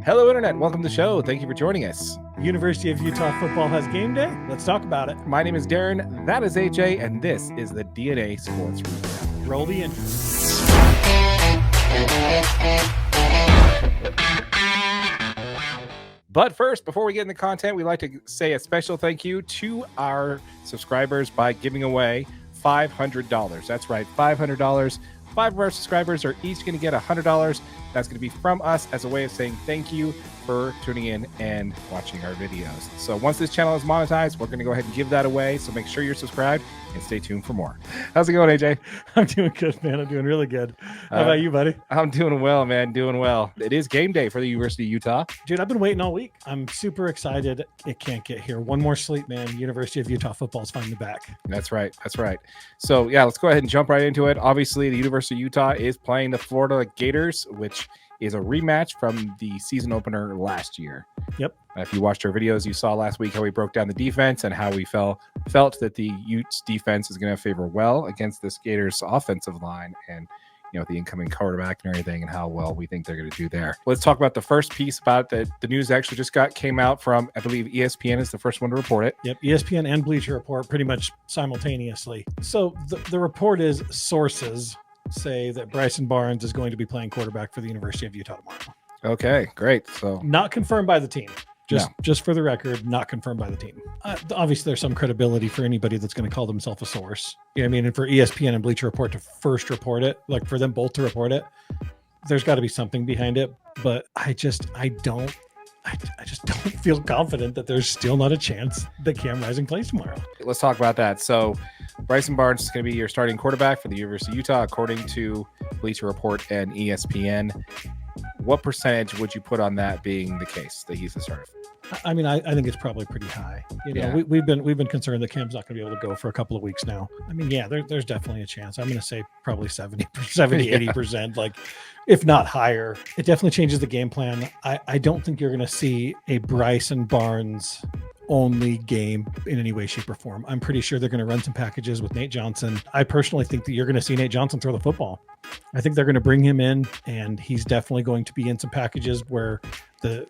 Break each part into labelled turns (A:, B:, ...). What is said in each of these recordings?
A: Hello, Internet. Welcome to the show. Thank you for joining us.
B: University of Utah football has game day. Let's talk about it.
A: My name is Darren. That is AJ, and this is the DNA Sports Recap.
B: Roll the intro.
A: But first, before we get into content, we'd like to say a special thank you to our subscribers by giving away $500. That's right, $500. 5 of our subscribers are each going to get $100. That's going to be from us as a way of saying thank you for tuning in and watching our videos. So once this channel is monetized, we're going to go ahead and give that away. So make sure you're subscribed and stay tuned for more. How's it going, AJ?
B: I'm doing good, man. I'm doing really good. How about you, buddy?
A: I'm doing well, man. Doing well. It is game day for the University of Utah.
B: Dude, I've been waiting all week. I'm super excited. It can't get here. One more sleep, man. University of Utah football is finally back.
A: That's right. That's right. So, yeah, let's go ahead and jump right into it. Obviously, the University of Utah is playing the Florida Gators, which is a rematch from the season opener last year.
B: Yep.
A: If you watched our videos, you saw last week how we broke down the defense and how we felt that the Utes defense is going to favor well against this Gators offensive line and, you know, the incoming quarterback and everything and how well we think they're going to do there. Let's talk about the first piece about that. The news actually just came out from, I believe ESPN is the first one to report it.
B: Yep. ESPN and Bleacher Report pretty much simultaneously. So the report is sources say that Bryson Barnes is going to be playing quarterback for the University of Utah tomorrow.
A: Okay, great. So
B: not confirmed by the team. Just for the record, not confirmed by the team. Obviously, there's some credibility for anybody that's going to call themselves a source. You know what I mean? And for ESPN and Bleacher Report to first report it, like for them both to report it, there's got to be something behind it. But I just don't feel confident that there's still not a chance that Cam Rising plays tomorrow.
A: Let's talk about that. So Bryson Barnes is going to be your starting quarterback for the University of Utah, according to Bleacher Report and ESPN. What percentage would you put on that being the case that he's the starter?
B: I mean, I think it's probably pretty high. You know,
A: Yeah.
B: we've been concerned that Cam's not going to be able to go for a couple of weeks now. I mean, yeah, there's definitely a chance. I'm going to say probably 70, 80%, like if not higher. It definitely changes the game plan. I don't think you're going to see a Bryson Barnes only game in any way, shape, or form. I'm pretty sure they're going to run some packages with Nate Johnson. I personally think that you're going to see Nate Johnson throw the football. I think they're going to bring him in, and he's definitely going to be in some packages where the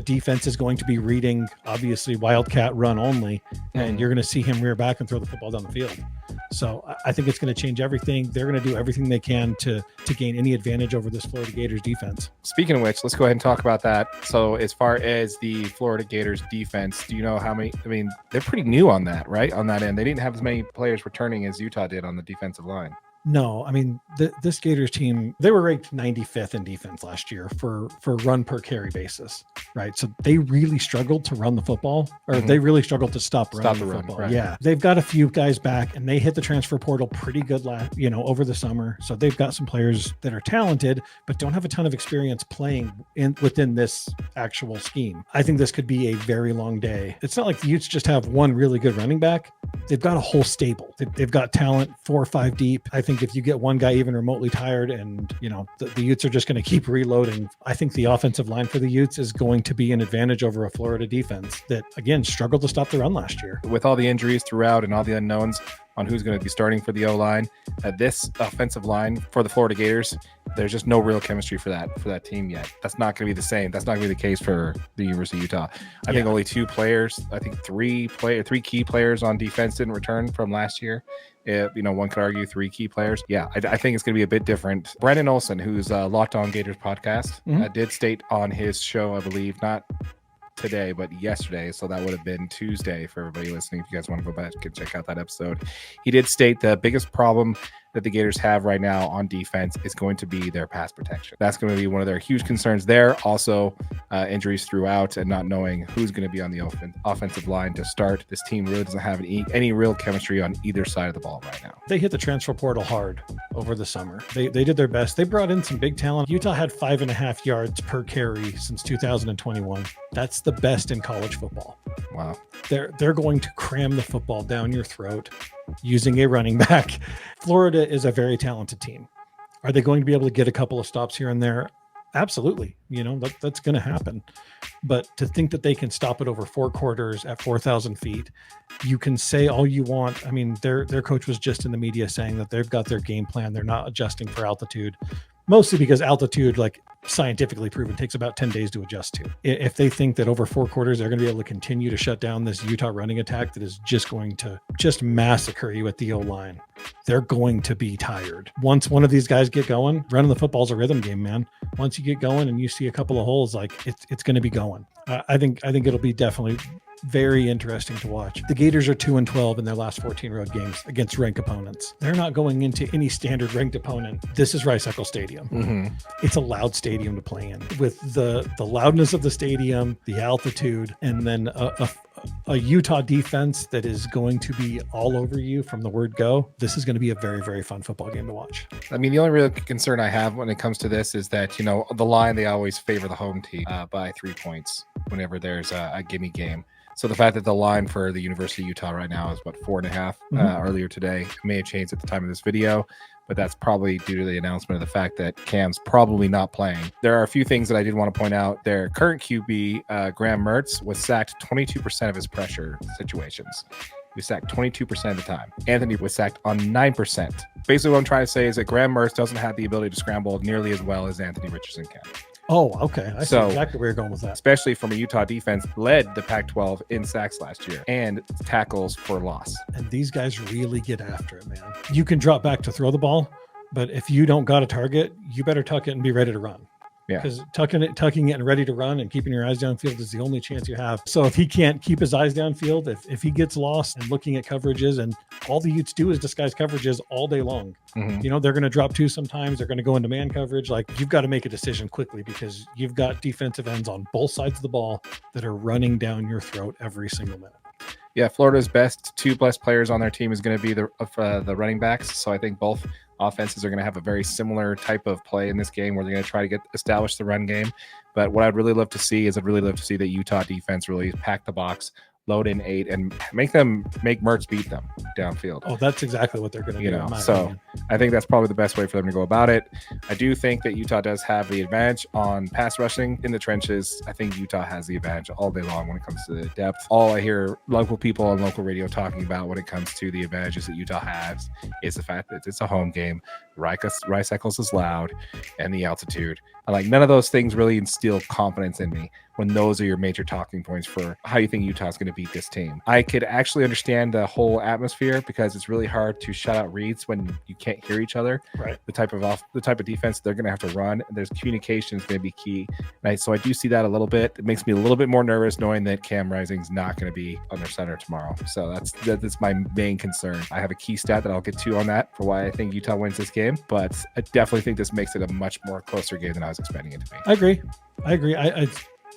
B: defense is going to be reading, obviously, Wildcat run only, and you're going to see him rear back and throw the football down the field. So I think it's going to change everything. They're going to do everything they can to gain any advantage over this Florida Gators defense.
A: Speaking of which, let's go ahead and talk about that. So as far as the Florida Gators defense, do you know how many? I mean, they're pretty new on that, right? On that end, they didn't have as many players returning as Utah did on the defensive line.
B: No, I mean, this Gators team, they were ranked 95th in defense last year for run per carry basis, right? So they really struggled to run the football, or they really struggled to stop running the football. Right. Yeah, they've got a few guys back, and they hit the transfer portal pretty good over the summer. So they've got some players that are talented, but don't have a ton of experience playing within this actual scheme. I think this could be a very long day. It's not like the Utes just have one really good running back. They've got a whole stable. They've got talent 4 or 5 deep. I think if you get one guy even remotely tired and, you know, the Utes are just going to keep reloading, I think the offensive line for the Utes is going to be an advantage over a Florida defense that, again, struggled to stop the run last year.
A: With all the injuries throughout and all the unknowns on who's going to be starting for the O-line, this offensive line for the Florida Gators, there's just no real chemistry for that team yet. That's not going to be the same. That's not going to be the case for the University of Utah. I think only 2 players, I think 3 key players on defense didn't return from last year. One could argue 3 key players. Yeah, I think it's going to be a bit different. Brandon Olson, who's Locked On Gators podcast, did state on his show, I believe, not today, but yesterday, so that would have been Tuesday for everybody listening. If you guys want to go back and check out that episode, he did state the biggest problem that the Gators have right now on defense is going to be their pass protection. That's going to be one of their huge concerns there. Also, injuries throughout and not knowing who's going to be on the offensive line to start. This team really doesn't have any real chemistry on either side of the ball right now.
B: They hit the transfer portal hard over the summer. They did their best. They brought in some big talent. Utah had 5.5 yards per carry since 2021. That's the best in college football.
A: Wow.
B: They're going to cram the football down your throat using a running back. Florida is a very talented team. Are they going to be able to get a couple of stops here and there? Absolutely. You know, that's going to happen. But to think that they can stop it over 4 quarters at 4,000 feet, you can say all you want. I mean, their coach was just in the media saying that they've got their game plan. They're not adjusting for altitude. mostly because altitude, like scientifically proven, takes about 10 days to adjust to. If they think that over 4 quarters they're going to be able to continue to shut down this Utah running attack that is just going to just massacre you at the O-line, they're going to be tired. Once one of these guys get going, running the football's a rhythm game, man. Once you get going and you see a couple of holes, like it's going to be going. I think it'll be definitely very interesting to watch. The Gators are 2-12 in their last 14 road games against ranked opponents. They're not going into any standard ranked opponent. This is Rice-Eccles Stadium.
A: Mm-hmm.
B: It's a loud stadium to play in. With the loudness of the stadium, the altitude, and then a Utah defense that is going to be all over you from the word go. This is going to be a very, very fun football game to watch.
A: I mean, the only real concern I have when it comes to this is that, the line, they always favor the home team by 3 points whenever there's a gimme game. So the fact that the line for the University of Utah right now is about 4.5 earlier today, it may have changed at the time of this video, but that's probably due to the announcement of the fact that Cam's probably not playing. There are a few things that I did want to point out. Their current QB, Graham Mertz, was sacked 22% of his pressure situations. He was sacked 22% of the time. Anthony was sacked on 9%. Basically what I'm trying to say is that Graham Mertz doesn't have the ability to scramble nearly as well as Anthony Richardson can.
B: Oh, okay. I see exactly where you're going with that.
A: Especially from a Utah defense led the Pac-12 in sacks last year and tackles for loss.
B: And these guys really get after it, man. You can drop back to throw the ball, but if you don't got a target, you better tuck it and be ready to run.
A: Yeah.
B: Because tucking it and ready to run and keeping your eyes downfield is the only chance you have. So if he can't keep his eyes downfield, if he gets lost and looking at coverages, and all the Utes do is disguise coverages all day long.
A: Mm-hmm.
B: They're going to drop 2 sometimes. They're going to go into man coverage. Like, you've got to make a decision quickly because you've got defensive ends on both sides of the ball that are running down your throat every single minute.
A: Yeah, Florida's two best players on their team is going to be the running backs. So I think both offenses are going to have a very similar type of play in this game where they're going to try to establish the run game. But what I'd really love to see is the Utah defense really pack the box, load in 8, and make Mertz beat them downfield.
B: Oh, that's exactly what they're going to do.
A: So
B: opinion.
A: I think that's probably the best way for them to go about it. I do think that Utah does have the advantage on pass rushing in the trenches. I think Utah has the advantage all day long when it comes to the depth. All I hear local people on local radio talking about when it comes to the advantages that Utah has is the fact that it's a home game. Rice-Eccles is loud, and the altitude. None of those things really instill confidence in me when those are your major talking points for how you think Utah's going to beat this team. I could actually understand the whole atmosphere because it's really hard to shut out reads when you can't hear each other.
B: Right.
A: The type of defense they're going to have to run. There's communication is going to be key. So I do see that a little bit. It makes me a little bit more nervous knowing that Cam Rising's not going to be under center tomorrow. So that's my main concern. I have a key stat that I'll get to on that for why I think Utah wins this game, but I definitely think this makes it a much more closer game than I was expecting it to be.
B: I agree.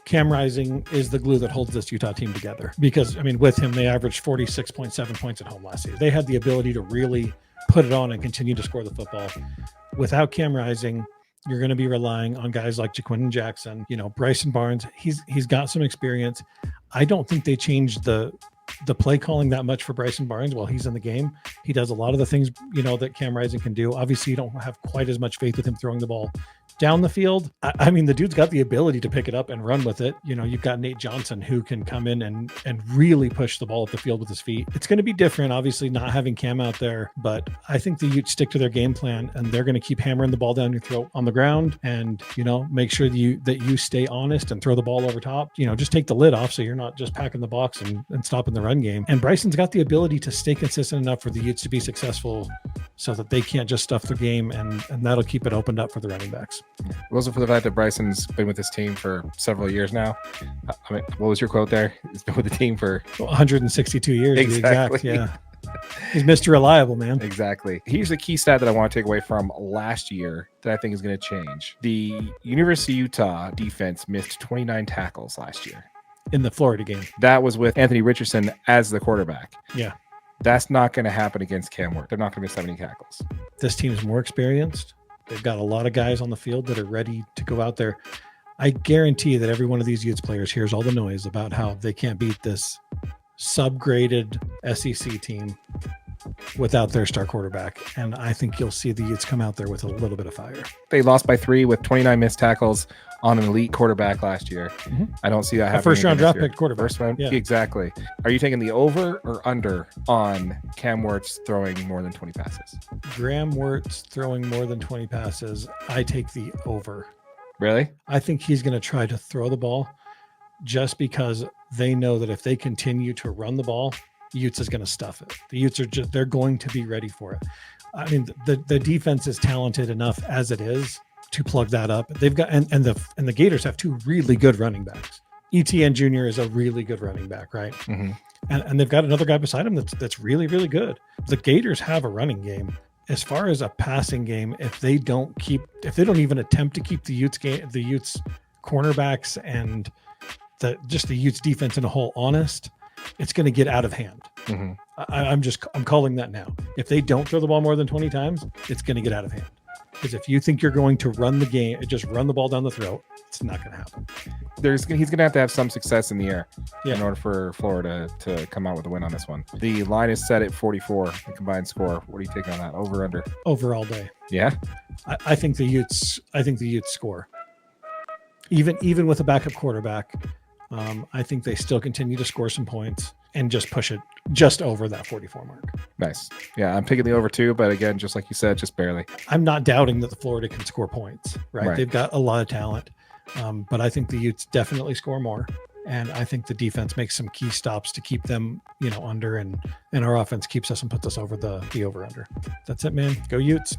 B: Cam Rising is the glue that holds this Utah team together because, with him, they averaged 46.7 points at home last year. They had the ability to really put it on and continue to score the football. Without Cam Rising, you're going to be relying on guys like Jaquindon Jackson, Bryson Barnes. He's got some experience. I don't think they changed the play calling that much for Bryson Barnes while he's in the game. He does a lot of the things, that Cam Rising can do. Obviously, you don't have quite as much faith with him throwing the ball down the field. The dude's got the ability to pick it up and run with it. You've got Nate Johnson who can come in and really push the ball up the field with his feet. It's going to be different, obviously, not having Cam out there, but I think the Utes stick to their game plan and they're going to keep hammering the ball down your throat on the ground and, make sure that you stay honest and throw the ball over top. Just take the lid off so you're not just packing the box and stopping the run game. And Bryson's got the ability to stay consistent enough for the Utes to be successful so that they can't just stuff the game, and that'll keep it opened up for the running backs.
A: It wasn't for the fact that Bryson's been with this team for several years now. What was your quote there? He's been with the team for
B: 162 years.
A: Exactly.
B: Yeah. He's Mr. Reliable, man.
A: Exactly. Here's a key stat that I want to take away from last year that I think is going to change. The University of Utah defense missed 29 tackles last year.
B: In the Florida game.
A: That was with Anthony Richardson as the quarterback.
B: Yeah.
A: That's not going to happen against Cam Ward. They're not going to miss 70 tackles.
B: This team's more experienced. They've got a lot of guys on the field that are ready to go out there. I guarantee that every one of these Utes players hears all the noise about how they can't beat this subgraded SEC team without their star quarterback. And I think you'll see the Utes come out there with a little bit of fire.
A: They lost by 3 with 29 missed tackles on an elite quarterback last year. I don't see that happening.
B: First round
A: again this
B: draft
A: year.
B: pick quarterback.
A: First round, exactly. Are you taking the over or under on Cam Wirtz throwing more than 20 passes?
B: Graham Wirtz throwing more than 20 passes. I take the over.
A: Really?
B: I think he's going to try to throw the ball just because they know that if they continue to run the ball, Utes is going to stuff it. The Utes are just, they're going to be ready for it. I mean, the defense is talented enough as it is to plug that up. They've got, and the Gators have two really good running backs. ETN Jr. is a really good running back, right? And they've got another guy beside him that's really, really good. The Gators have a running game. As far as a passing game, if they don't even attempt to keep the Utes cornerbacks and the Utes defense in a whole honest, it's going to get out of hand. I'm calling that now. If they don't throw the ball more than 20 times, it's going to get out of hand. Because if you think you're going to run the game, just run the ball down the throat, it's not going to happen.
A: He's going to have some success in the air in order for Florida to come out with a win on this one. The line is set at 44, the combined score. What are you taking on that? Over, under?
B: Over all day.
A: Yeah?
B: I think the Utes score. Even with a backup quarterback, I think they still continue to score some points and just push it just over that 44 mark.
A: Nice. Yeah, I'm picking the over too, but again, just like you said, just barely.
B: I'm not doubting that the Florida can score points, right? They've got a lot of talent, but I think the Utes definitely score more. And I think the defense makes some key stops to keep them, under, and our offense keeps us and puts us over the over-under. That's it, man. Go Utes.